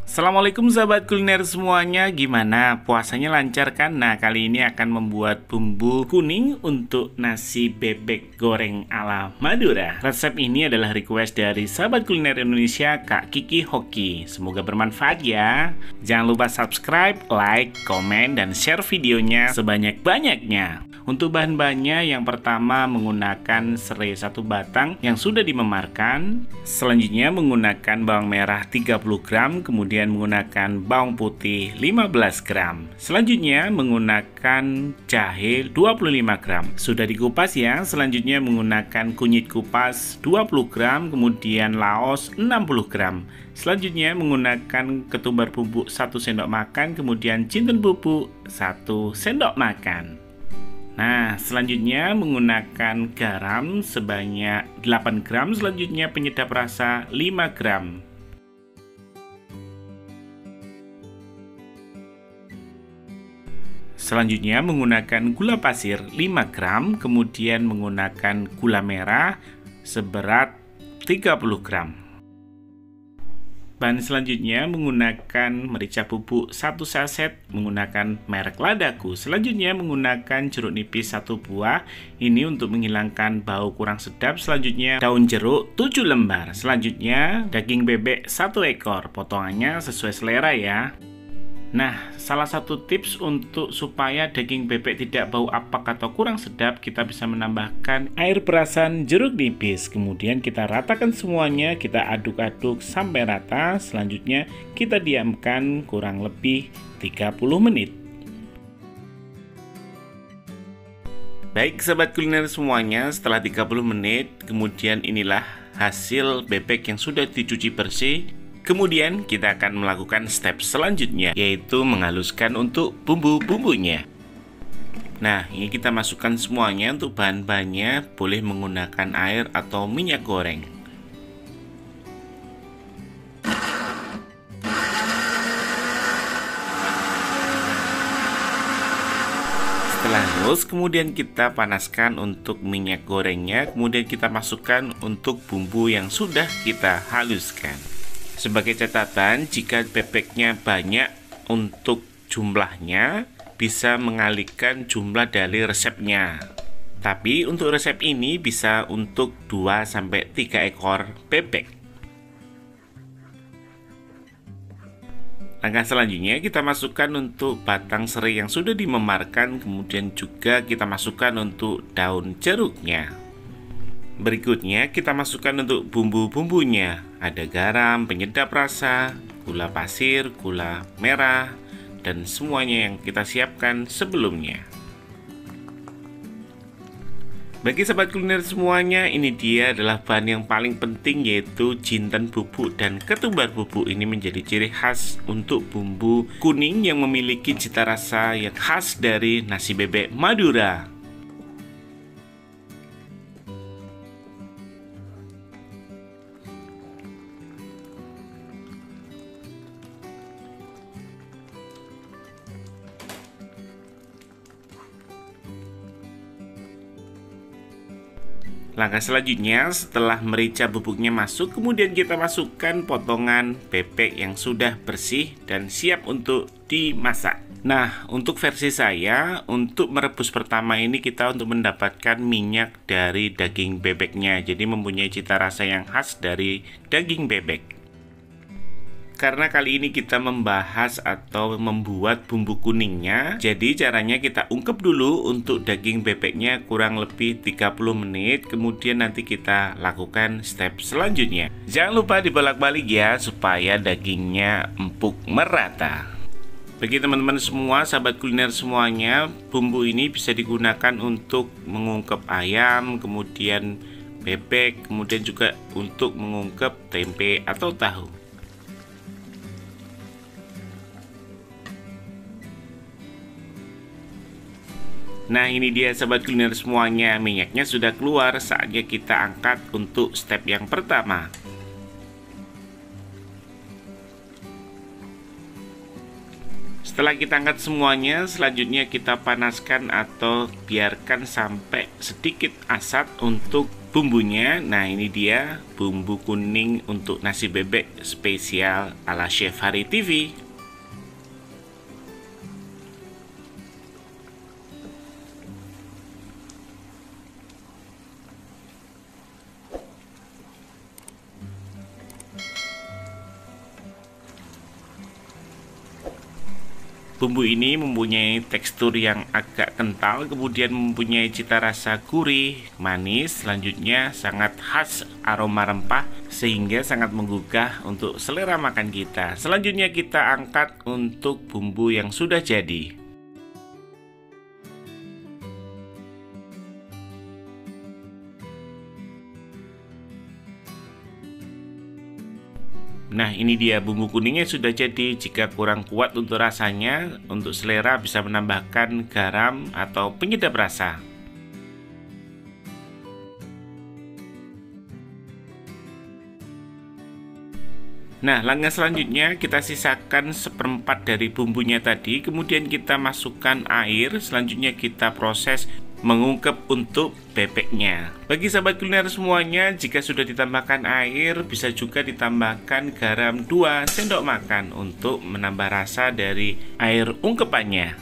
Assalamualaikum sahabat kuliner semuanya, gimana? Puasanya lancar kan? Nah, kali ini akan membuat bumbu kuning untuk nasi bebek goreng ala Madura. Resep ini adalah request dari sahabat kuliner Indonesia, Kak Kiki Hoki. Semoga bermanfaat ya. Jangan lupa subscribe, like, komen, dan share videonya sebanyak-banyaknya. Untuk bahan-bahannya, yang pertama menggunakan serai 1 batang yang sudah dimemarkan. Selanjutnya menggunakan bawang merah 30 gram, kemudian menggunakan bawang putih 15 gram. Selanjutnya menggunakan jahe 25 gram. Sudah dikupas ya. Selanjutnya menggunakan kunyit kupas 20 gram, kemudian laos 60 gram. Selanjutnya menggunakan ketumbar bubuk 1 sendok makan, kemudian jinten bubuk 1 sendok makan. Nah, selanjutnya menggunakan garam sebanyak 8 gram, selanjutnya penyedap rasa 5 gram. Selanjutnya menggunakan gula pasir 5 gram, kemudian menggunakan gula merah seberat 30 gram. Bahan selanjutnya menggunakan merica bubuk 1 saset menggunakan merek Ladaku. Selanjutnya menggunakan jeruk nipis 1 buah, ini untuk menghilangkan bau kurang sedap. Selanjutnya daun jeruk 7 lembar. Selanjutnya daging bebek 1 ekor, potongannya sesuai selera ya. Nah, salah satu tips untuk supaya daging bebek tidak bau apak atau kurang sedap, kita bisa menambahkan air perasan jeruk nipis. Kemudian kita ratakan semuanya, kita aduk-aduk sampai rata. Selanjutnya kita diamkan kurang lebih 30 menit. Baik sahabat kuliner semuanya, setelah 30 menit, kemudian inilah hasil bebek yang sudah dicuci bersih. Kemudian kita akan melakukan step selanjutnya, yaitu menghaluskan untuk bumbu-bumbunya. Nah, ini kita masukkan semuanya. Untuk bahan-bahannya boleh menggunakan air atau minyak goreng. Setelah halus, kemudian kita panaskan untuk minyak gorengnya. Kemudian kita masukkan untuk bumbu yang sudah kita haluskan. Sebagai catatan, jika bebeknya banyak untuk jumlahnya, bisa mengalihkan jumlah dari resepnya. Tapi untuk resep ini bisa untuk 2-3 ekor bebek. Langkah selanjutnya kita masukkan untuk batang serai yang sudah dimemarkan, kemudian juga kita masukkan untuk daun jeruknya. Berikutnya kita masukkan untuk bumbu-bumbunya. Ada garam, penyedap rasa, gula pasir, gula merah, dan semuanya yang kita siapkan sebelumnya. Bagi sahabat kuliner semuanya, ini dia adalah bahan yang paling penting, yaitu jinten bubuk dan ketumbar bubuk. Ini menjadi ciri khas untuk bumbu kuning yang memiliki cita rasa yang khas dari nasi bebek Madura. Langkah selanjutnya, setelah merica bubuknya masuk, kemudian kita masukkan potongan bebek yang sudah bersih dan siap untuk dimasak. Nah, untuk versi saya, untuk merebus pertama ini kita untuk mendapatkan minyak dari daging bebeknya. Jadi mempunyai cita rasa yang khas dari daging bebek. Karena kali ini kita membahas atau membuat bumbu kuningnya, jadi caranya kita ungkep dulu untuk daging bebeknya kurang lebih 30 menit. Kemudian nanti kita lakukan step selanjutnya. Jangan lupa dibolak-balik ya, supaya dagingnya empuk merata. Bagi teman-teman semua, sahabat kuliner semuanya, bumbu ini bisa digunakan untuk mengungkep ayam, kemudian bebek, kemudian juga untuk mengungkep tempe atau tahu. Nah, ini dia sahabat kuliner semuanya, minyaknya sudah keluar, saatnya kita angkat untuk step yang pertama. Setelah kita angkat semuanya, selanjutnya kita panaskan atau biarkan sampai sedikit asat untuk bumbunya. Nah, ini dia bumbu kuning untuk nasi bebek spesial ala Chef Hari TV. Bumbu ini mempunyai tekstur yang agak kental, kemudian mempunyai cita rasa gurih, manis, selanjutnya sangat khas aroma rempah sehingga sangat menggugah untuk selera makan kita. Selanjutnya kita angkat untuk bumbu yang sudah jadi. Nah, ini dia bumbu kuningnya sudah jadi. Jika kurang kuat untuk rasanya, untuk selera bisa menambahkan garam atau penyedap rasa. Nah, langkah selanjutnya kita sisakan seperempat dari bumbunya tadi, kemudian kita masukkan air, selanjutnya kita proses mengungkep untuk bebeknya. Bagi sahabat kuliner semuanya, jika sudah ditambahkan air, bisa juga ditambahkan garam 2 sendok makan untuk menambah rasa dari air ungkepannya.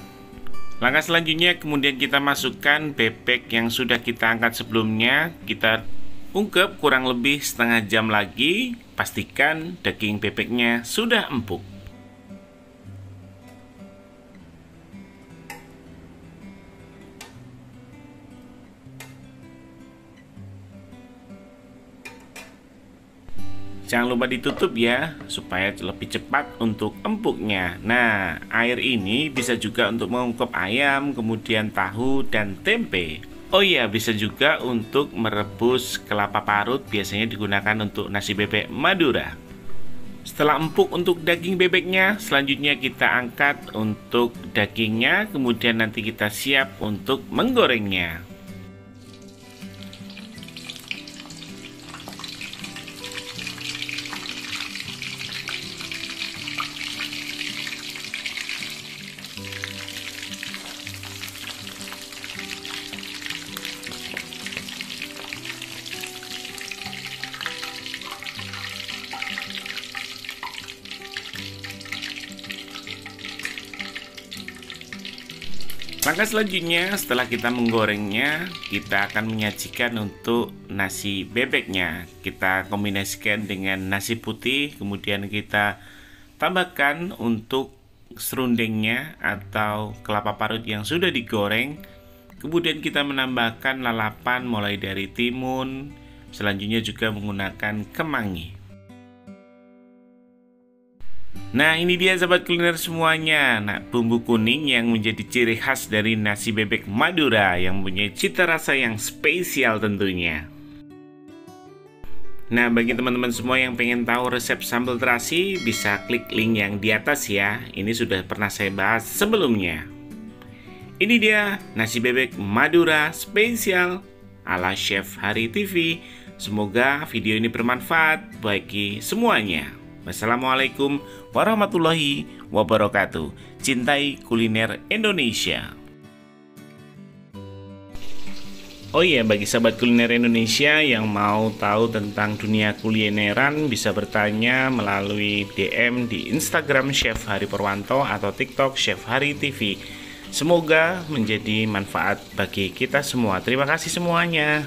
Langkah selanjutnya kemudian kita masukkan bebek yang sudah kita angkat sebelumnya. Kita ungkep kurang lebih setengah jam lagi. Pastikan daging bebeknya sudah empuk. Jangan lupa ditutup ya, supaya lebih cepat untuk empuknya. Nah, air ini bisa juga untuk mengungkep ayam, kemudian tahu dan tempe. Oh iya, bisa juga untuk merebus kelapa parut, biasanya digunakan untuk nasi bebek Madura. Setelah empuk untuk daging bebeknya, selanjutnya kita angkat untuk dagingnya, kemudian nanti kita siap untuk menggorengnya. Langkah selanjutnya setelah kita menggorengnya, kita akan menyajikan untuk nasi bebeknya. Kita kombinasikan dengan nasi putih, kemudian kita tambahkan untuk serundengnya atau kelapa parut yang sudah digoreng. Kemudian kita menambahkan lalapan mulai dari timun, selanjutnya juga menggunakan kemangi. Nah, ini dia sahabat kuliner semuanya. Nah, bumbu kuning yang menjadi ciri khas dari nasi bebek Madura yang mempunyai cita rasa yang spesial tentunya. Nah, bagi teman-teman semua yang pengen tahu resep sambal terasi, bisa klik link yang di atas ya. Ini sudah pernah saya bahas sebelumnya. Ini dia nasi bebek Madura spesial ala Chef Hari TV. Semoga video ini bermanfaat bagi semuanya. Wassalamualaikum warahmatullahi wabarakatuh. Cintai kuliner Indonesia. Oh iya, bagi sahabat kuliner Indonesia yang mau tahu tentang dunia kulineran, bisa bertanya melalui DM di Instagram Chef Hari Purwanto atau TikTok Chef Hari TV. Semoga menjadi manfaat bagi kita semua. Terima kasih semuanya.